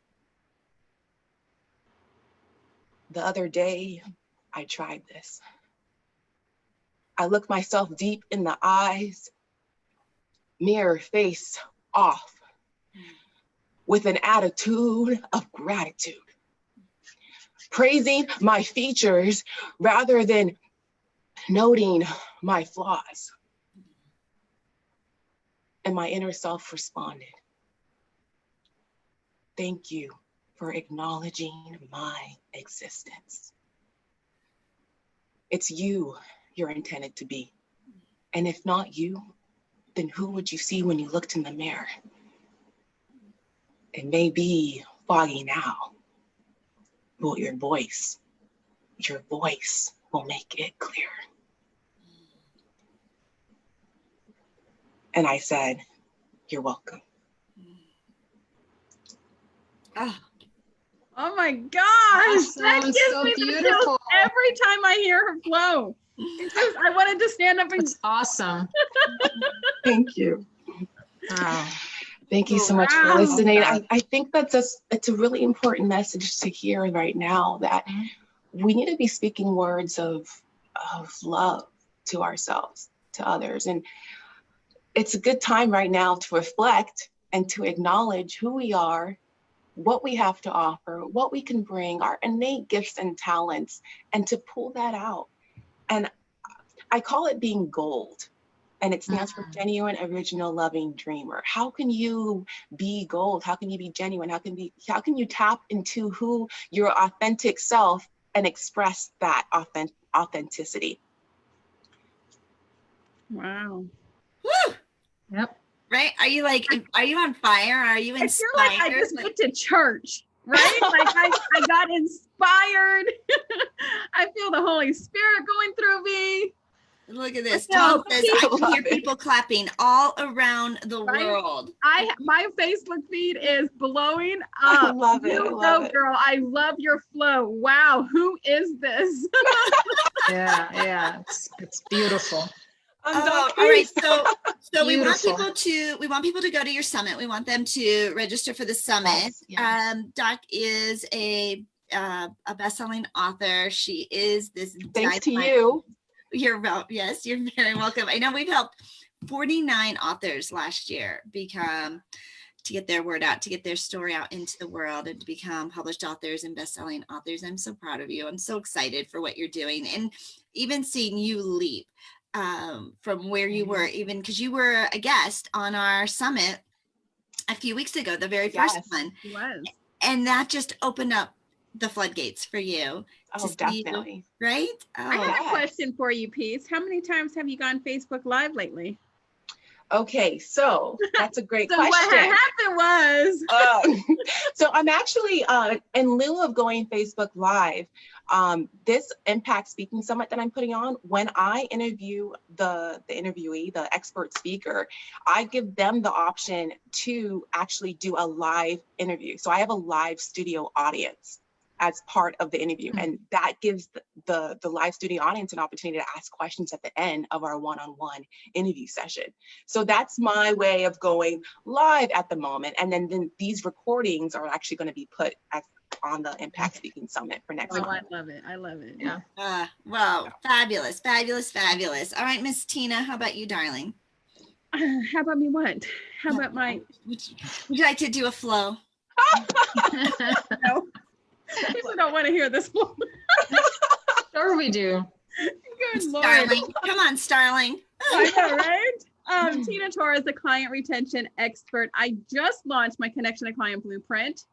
The other day, I tried this. I looked myself deep in the eyes, mirror face off, with an attitude of gratitude, praising my features rather than noting my flaws. And my inner self responded, "Thank you for acknowledging my existence. It's you're intended to be. And if not you, then who would you see when you looked in the mirror? It may be foggy now, but your voice will make it clear." And I said, "You're welcome." Oh my gosh, that gives so me beautiful. the chills every time I hear her flow. I wanted to stand up and. It's awesome. Thank you. Wow. Thank you so much for Wow. listening. I think it's a really important message to hear right now, that we need to be speaking words of love to ourselves, to others. And it's a good time right now to reflect and to acknowledge who we are, what we have to offer, what we can bring, our innate gifts and talents, and to pull that out. And I call it being gold. And it stands for genuine, original, loving dreamer. How can you be gold? How can you be genuine? How can you tap into who your authentic self and express that authenticity? Wow. Woo! Yep. Right? Are you on fire? Are you I inspired? feel like I just went to church, right? Like I got inspired. I feel the Holy Spirit going through me. Look at this. No, Tom says I can hear people clapping all around the world. My Facebook feed is blowing up. I love it. You I love it. girl. I love your flow. Wow, who is this? Yeah. It's beautiful. All right. So we want Beautiful. people to go to your summit. We want them to register for the summit. Yes. Doc is a best-selling author. She is this. Thanks to you. You're very welcome. I know we've helped 49 authors last year to get their word out, to get their story out into the world, and to become published authors and best-selling authors. I'm so proud of you. I'm so excited for what you're doing, and even seeing you leap from where you were, even because you were a guest on our summit a few weeks ago, the very first one. It was. And that just opened up the floodgates for you. Oh, definitely. Right? I have a question for you, Peace. How many times have you gone Facebook Live lately? Okay, so that's a great question. What happened was, so I'm actually, in lieu of going Facebook Live, this Impact Speaking Summit that I'm putting on, when I interview the interviewee, the expert speaker, I give them the option to actually do a live interview. So I have a live studio audience as part of the interview. And that gives the live studio audience an opportunity to ask questions at the end of our one-on-one interview session. So that's my way of going live at the moment. And then these recordings are actually going to be put on the Impact Speaking Summit for next month. I love it. I love it. Yeah. Wow. Fabulous. All right, Miss Tina, how about you, darling? How about me what? How about my... Would you like to do a flow? No. People don't want to hear this flow. Sure we do. Good Lord. Starling. Come on, Starling. I know, right? Tina Torres, the client retention expert. I just launched my Connection to Client Blueprint.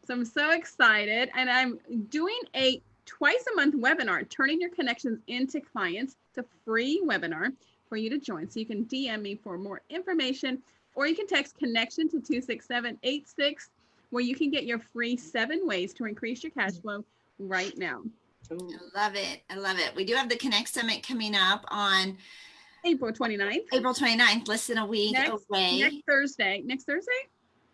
So I'm so excited. And I'm doing a twice a month webinar, turning your connections into clients. It's a free webinar for you to join. So you can DM me for more information, or you can text connection to 26786, where you can get your free 7 ways to increase your cash flow right now. I love it. We do have the Connect Summit coming up on April 29th. Less than a week away. Next Thursday?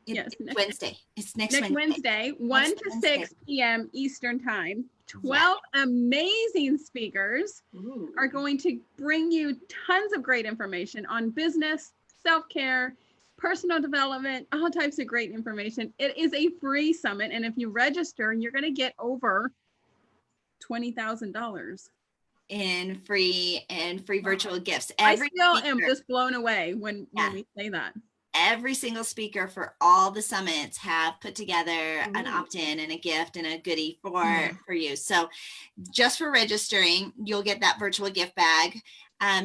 Yes. Wednesday. It's next Wednesday, 1 to 6 p.m. Eastern time. 12 amazing speakers are going to bring you tons of great information on business, self-care, personal development, all types of great information. It is a free summit, and if you register, you're going to get over $20,000 in free virtual gifts. I still am just blown away when we say that. Every single speaker for all the summits have put together an opt-in and a gift and a goodie for you. So just for registering, you'll get that virtual gift bag.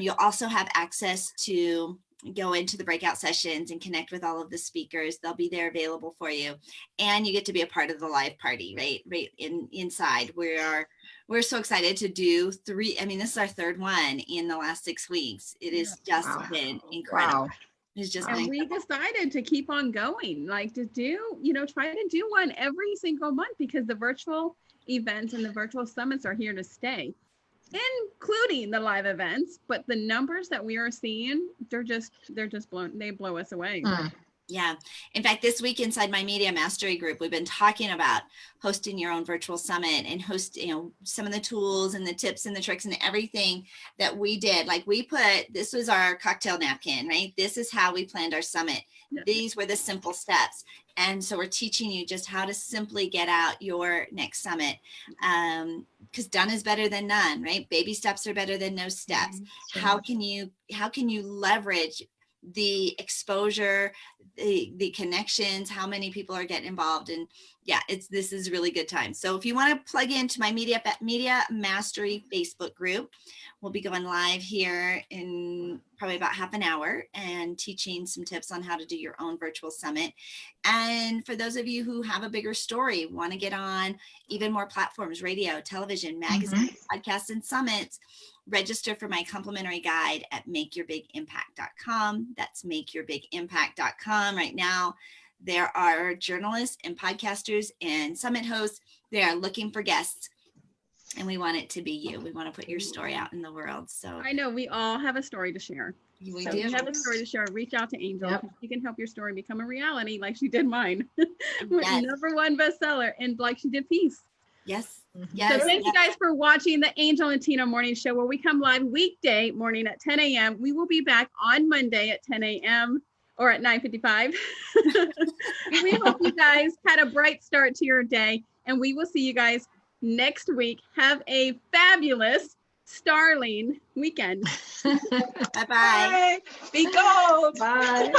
You'll also have access to go into the breakout sessions and connect with all of the speakers. They'll be there available for you. And you get to be a part of the live party, right inside. We're so excited to do 3. I mean, this is our 3rd one in the last 6 weeks. It has just been incredible. Wow. It's just and we decided to keep on going, like to do, try to do one every single month, because the virtual events and the virtual summits are here to stay, including the live events. But the numbers that we are seeing, they blow us away. Yeah. In fact, this week inside my media mastery group, we've been talking about hosting your own virtual summit and some of the tools and the tips and the tricks and everything that we did. Like this was our cocktail napkin, right? This is how we planned our summit. These were the simple steps. And so we're teaching you just how to simply get out your next summit. Because done is better than none, right? Baby steps are better than no steps. How can you leverage the exposure, the connections, how many people are getting involved? And yeah, this is really good time. So if you want to plug into my media mastery Facebook group, we'll be going live here in probably about half an hour and teaching some tips on how to do your own virtual summit. And for those of you who have a bigger story, want to get on even more platforms, radio, television, magazines, podcasts, and summits, register for my complimentary guide at makeyourbigimpact.com. That's makeyourbigimpact.com. Right now, there are journalists and podcasters and summit hosts. They are looking for guests. And we want it to be you. We want to put your story out in the world. So I know we all have a story to share. We do. do. If you have a story to share, reach out to Angel. Yep. She can help your story become a reality like she did mine. Yes. #1 bestseller, and like she did Peace. Yes. Yes. So thank you guys for watching the Angel and Tina Morning Show, where we come live weekday morning at 10 a.m. We will be back on Monday at 10 a.m. or at 9:55. We hope you guys had a bright start to your day, and we will see you guys next week. Have a fabulous Starling weekend. Bye-bye. Be gold. Bye.